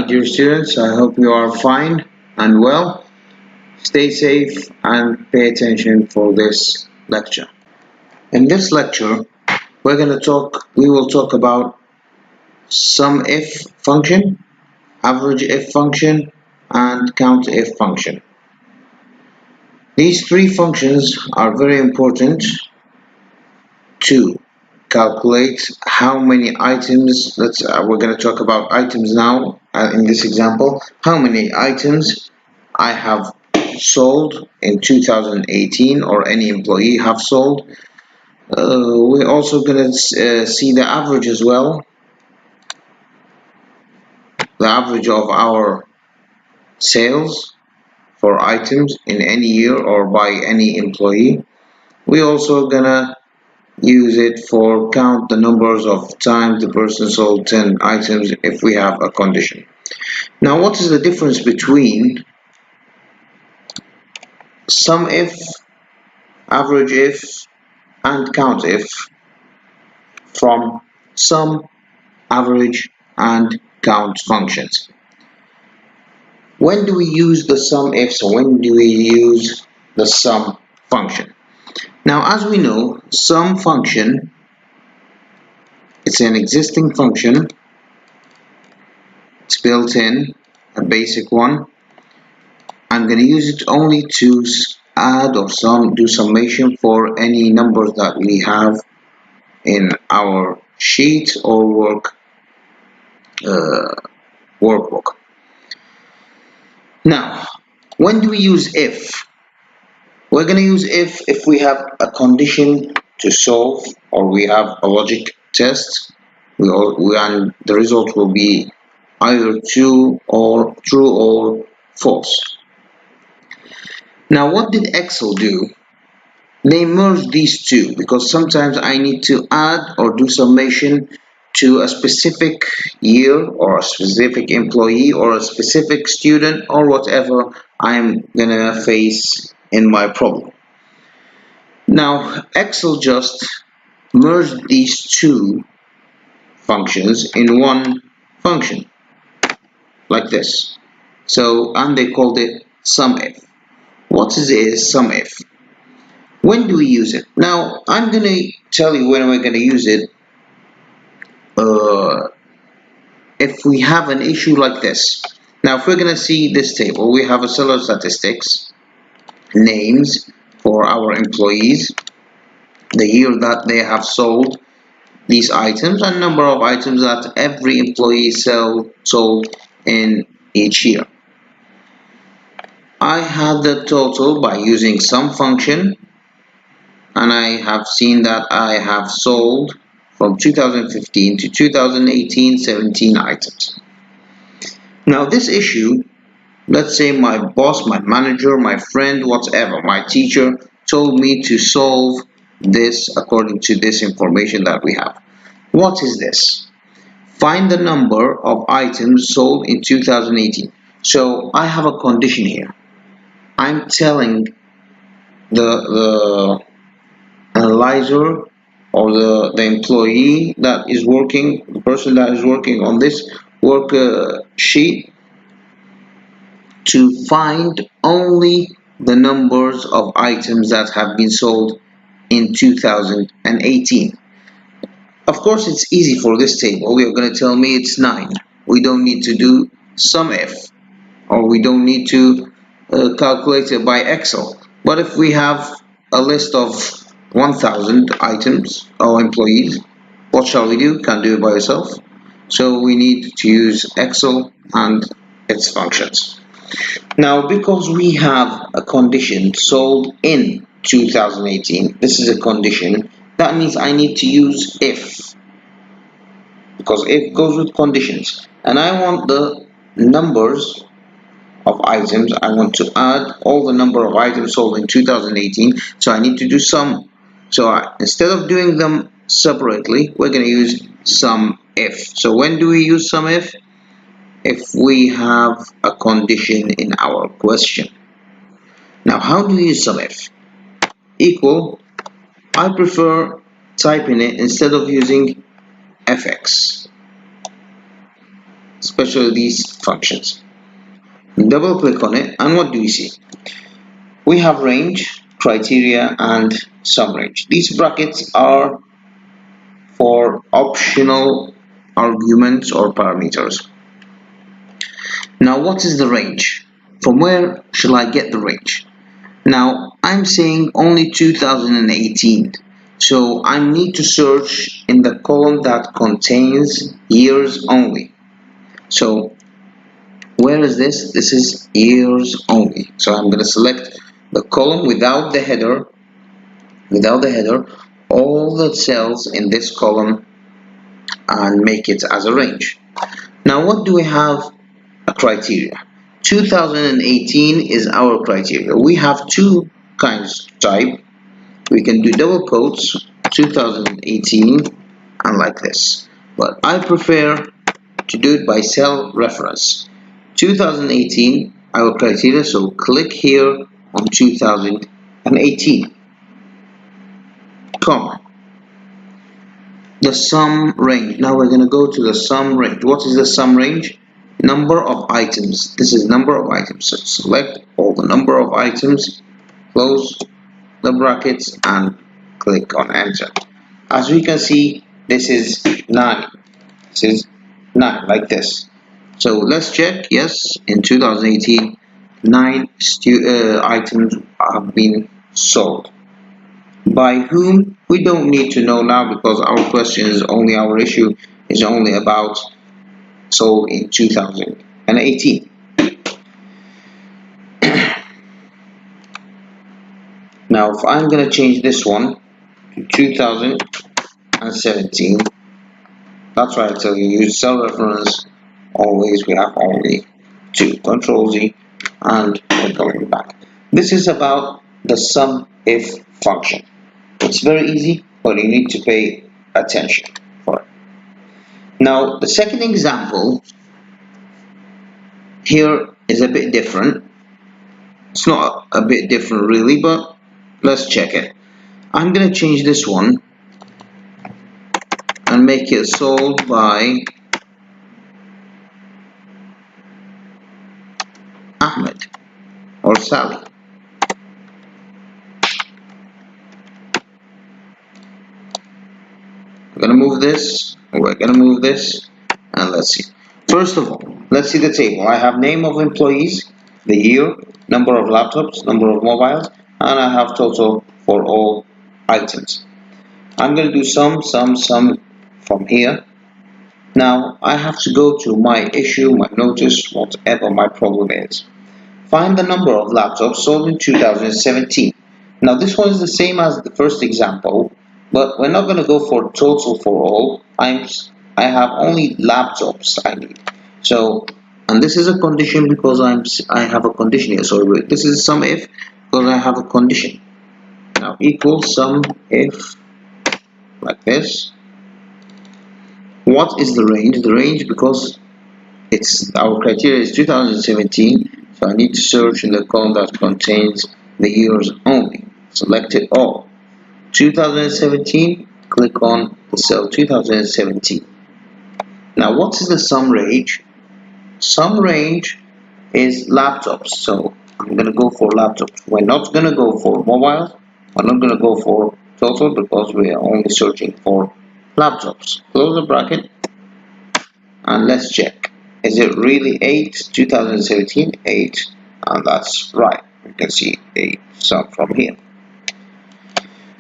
dear students, I hope you are fine and well. Stay safe and pay attention for this lecture. In this lecture, we will talk about SUMIF function, AVERAGEIF function, and COUNTIF function. These three functions are very important to calculate how many items. We're going to talk about items now in this example. How many items I have sold in 2018, or any employee have sold. We're also going to see the average as well, the average of our sales for items in any year or by any employee. We're also gonna use it for count the numbers of times the person sold 10 items if we have a condition. Now, what is the difference between SUMIF, AVERAGEIF, and COUNTIF from sum, average, and count functions? When do we use the SUMIF? So when do we use the sum function? Now, as we know, sum function, it's an existing function. It's built in, a basic one. I'm going to use it only to add or do summation for any numbers that we have in our sheet or workbook. Now, when do we use if? We're going to use if we have a condition to solve, or we have a logic test, and the result will be either true or false. Now, what did Excel do? They merged these two, because sometimes I need to add or do summation to a specific year or a specific employee or a specific student or whatever I'm gonna face in my problem. Now, Excel just merged these two functions in one function, like this. So, and they called it SUMIF. What is SUMIF? When do we use it? Now, I'm going to tell you when we're going to use it. If we have an issue like this. Now, if we're going to see this table, we have a seller statistics, names for our employees, the year that they have sold these items, and number of items that every employee sold in each year. I had the total by using sum function, and I have seen that I have sold from 2015 to 2018 17 items. Now, this issue, let's say my boss, my manager, my friend, whatever, my teacher told me to solve this according to this information that we have. What is this? Find the number of items sold in 2018. So I have a condition here. I'm telling the analyzer or the employee that is working, the person that is working on this worksheet, to find only the numbers of items that have been sold in 2018. Of course, it's easy for this table. You're going to tell me it's 9. We don't need to do SUMIF, or we don't need to calculate it by Excel. But if we have a list of 1,000 items or employees, what shall we do? Can't do it by yourself. So we need to use Excel and its functions. Now, because we have a condition sold in 2018, this is a condition, that means I need to use if, because if goes with conditions, and I want the numbers of items. I want to add all the number of items sold in 2018, so I need to do sum. So instead of doing them separately, we're going to use SUMIF. So when do we use SUMIF? If we have a condition in our question. Now, how do we use SUMIF? Equal, I prefer typing it instead of using FX. especially these functions. Double click on it, and what do we see? We have range, criteria, and sum range. These brackets are for optional arguments or parameters. Now, what is the range? From where shall I get the range? Now, I'm saying only 2018. So I need to search in the column that contains years only. So where is this? This is years only. So I'm going to select the column without the header, all the cells in this column, and make it as a range. Now, what do we have? A criteria. 2018 is our criteria. We have two kinds to type. We can do double quotes 2018 and like this, but I prefer to do it by cell reference. 2018 our criteria, so click here on 2018, comma, the sum range. Now we're going to go to the sum range. What is the sum range? Number of items. This is number of items. So select all the number of items, close the brackets, and click on enter. As we can see, this is 9. This is 9, like this. So let's check. Yes, in 2018, 9 items have been sold. By whom? We don't need to know now, because our question is only, our issue is only about sold in 2018. Now, if I'm going to change this one to 2017, that's why I tell you, use cell reference always. We have only 2. Control Z, and we're going back. This is about the sum if function. It's very easy, but you need to pay attention for it. Now, the second example here is a bit different. It's not a bit different really, but let's check it. I'm going to change this one and make it sold by Ahmed or Sally. We're going to move this, and let's see. First of all, let's see the table. I have name of employees, the year, number of laptops, number of mobiles, and I have total for all items. I'm going to do sum from here. Now I have to go to my issue, my notice, whatever my problem is. Find the number of laptops sold in 2017. Now this one is the same as the first example, but we're not going to go for total for all. I have only laptops I need. So, and this is a condition because I have a condition here. So this is sum if because I have a condition. Now equals sum if, like this. What is the range? The range, because it's our criteria is 2017, so I need to search in the column that contains the years only. Select it all. 2017, click on the cell 2017. Now what is the sum range? Sum range is laptops, so I'm going to go for laptops. We're not going to go for mobiles. We're not going to go for total because we are only searching for laptops. Close the bracket and let's check. Is it really 8? 2017, 8, and that's right. You can see a sum from here.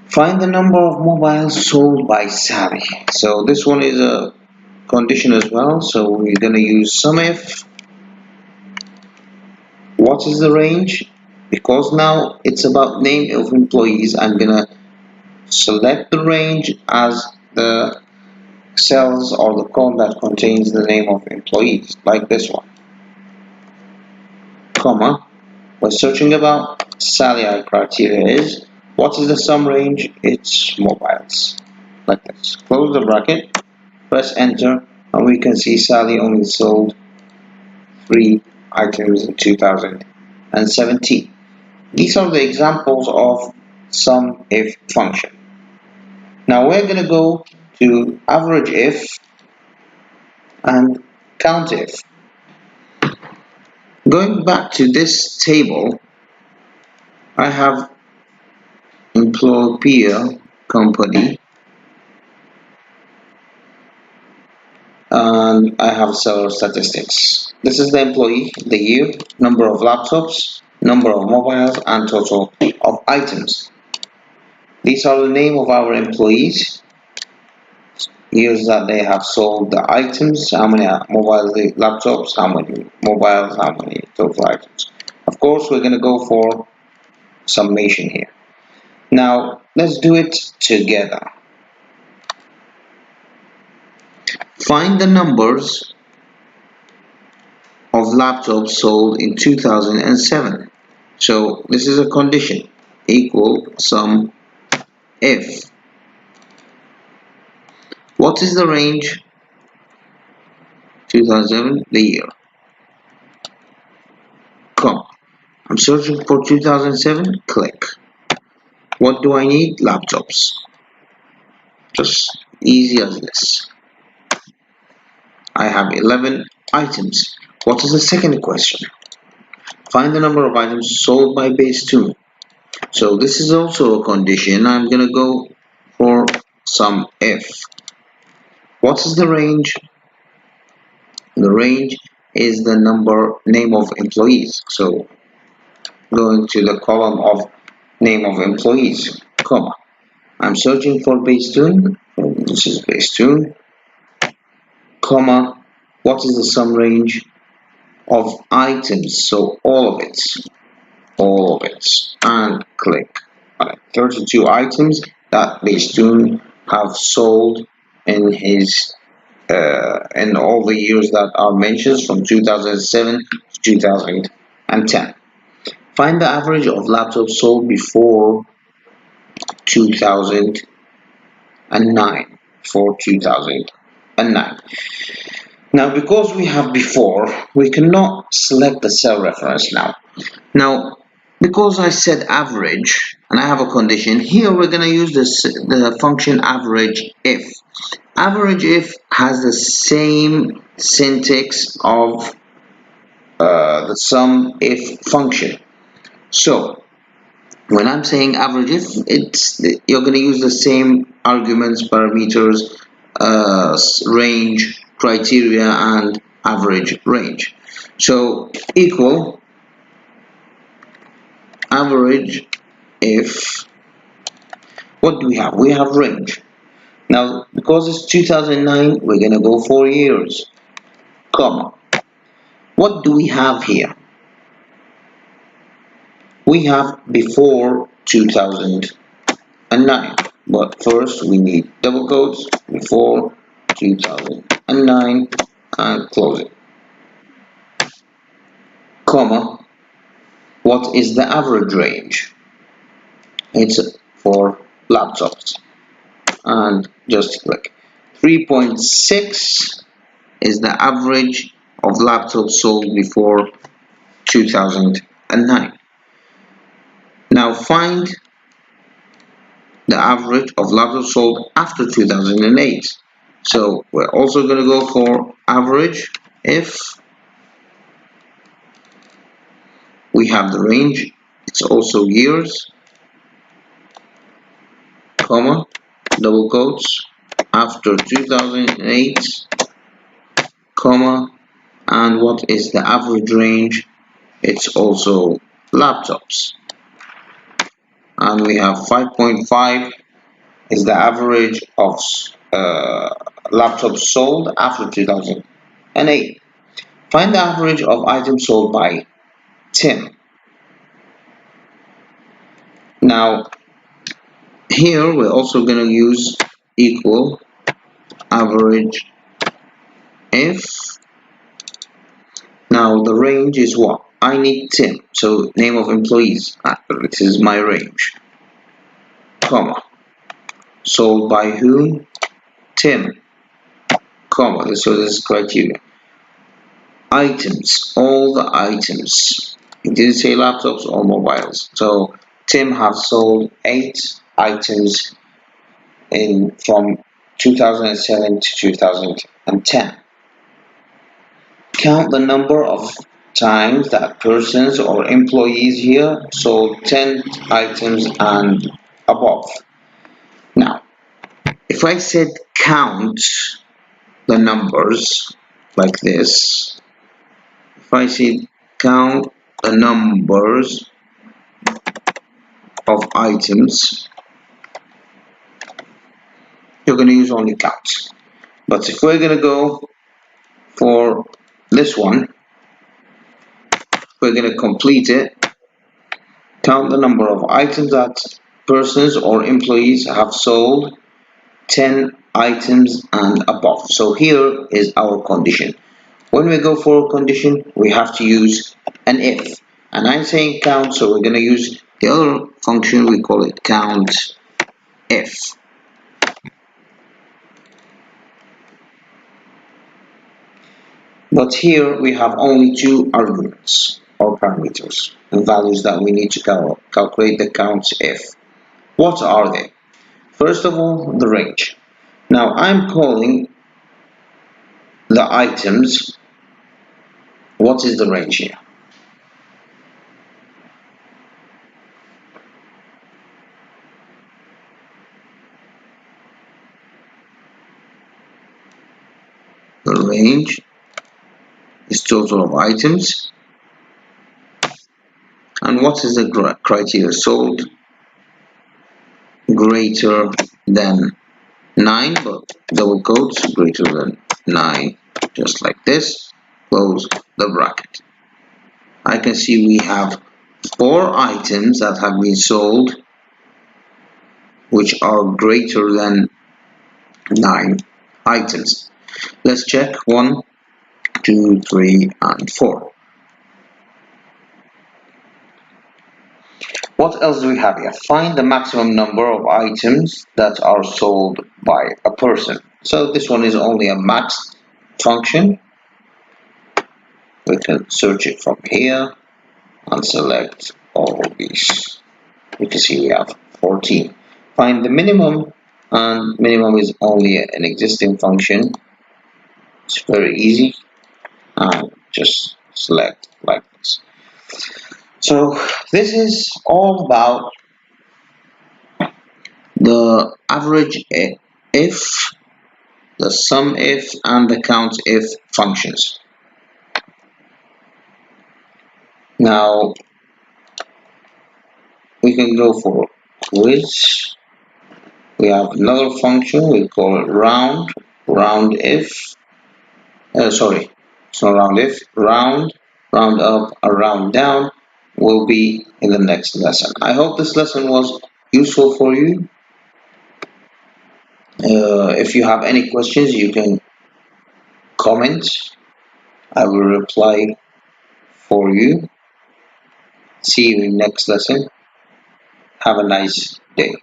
Find the number of mobiles sold by Sally. So this one is a condition as well, so we're going to use sum if. What is the range? Because now it's about name of employees, I'm going to select the range as the cells or the column that contains the name of employees, like this one, comma, we're searching about Sally. Our criteria is, what is the sum range? It's mobiles, like this. Close the bracket, press enter, and we can see Sally only sold 3 items in 2017. These are the examples of sum if function. Now we're going to go to average if and COUNTIF. Going back to this table, I have employer company and I have several statistics. This is the employee, the year, number of laptops, number of mobiles, and total of items. These are the name of our employees, years that they have sold the items, how many mobile laptops, how many mobiles, how many total items. Of course, we're going to go for summation here. Now, let's do it together. Find the numbers of laptops sold in 2007. So this is a condition, equal sum if. What is the range? 2007, the year. Come. I'm searching for 2007, click. What do I need? Laptops. Just easy as this. I have 11 items. What is the second question? Find the number of items sold by base 2. So this is also a condition. I'm going to go for sum if. What is the range? The range is the name of employees. So going to the column of name of employees, comma. I'm searching for base 2. This is base 2, comma. What is the sum range of items? So all of it, and click. 32 items that base 2 have sold in his in all the years that are mentioned from 2007 to 2010. Find the average of laptops sold before 2009. Now, because we have before, we cannot select the cell reference now. Now, because I said average, and I have a condition, here we're going to use the function average if. Average if has the same syntax of the sum if function. So when I'm saying average if, you're going to use the same arguments, parameters, range, criteria, and average range. So equal average if, what do we have? We have range. Now, because it's 2009, we're going to go for years, comma. What do we have here? We have before 2009, but first we need double quotes, before 2009, and close it, comma. What is the average range? It's for laptops, and just click. 3.6 is the average of laptops sold before 2009. Now find the average of laptops sold after 2008. So we're also going to go for average if. We have the range, it's also years, comma, double quotes, after 2008, comma, and what is the average range? It's also laptops. And we have 5.5 is the average of laptops sold after 2008. Find the average of items sold by Tim. Now here we're also going to use equal average if. Now the range is what? I need Tim, so name of employees, this is my range, comma, sold by whom? Tim, comma, so this is criteria. Items, all the items, it didn't say laptops or mobiles, so Tim has sold 8 items from 2007 to 2010. count the number of times that persons or employees here sold 10 items and above. Now, if I said count the numbers like this, if I said count the numbers of items, you're going to use only count. But if we're going to go for this one, we're going to complete it. Count the number of items that persons or employees have sold 10 items and above. So here is our condition. When we go for a condition, we have to use an if. And I'm saying count, so we're going to use the other function, we call it count if. But here we have only two arguments or parameters and values that we need to calculate the counts if. What are they? First of all, the range. Now I'm calling the items. What is the range here? The range is total of items. And what is the criteria? Sold greater than 9, but double quotes, greater than 9, just like this. Close the bracket. I can see we have 4 items that have been sold which are greater than 9 items. Let's check 1, 2, 3, and 4. What else do we have here? Find the maximum number of items that are sold by a person. So this one is only a max function. We can search it from here and select all of these. You can see we have 14. Find the minimum, and minimum is only an existing function. It's very easy, and just select like this. So this is all about the average if, the sum if, and the count if functions. Now we can go for quiz. We have another function, we call it round if. Sorry, it's not round if, round up, and round down will be in the next lesson. I hope this lesson was useful for you. If you have any questions, you can comment. I will reply for you. See you in next lesson. Have a nice day.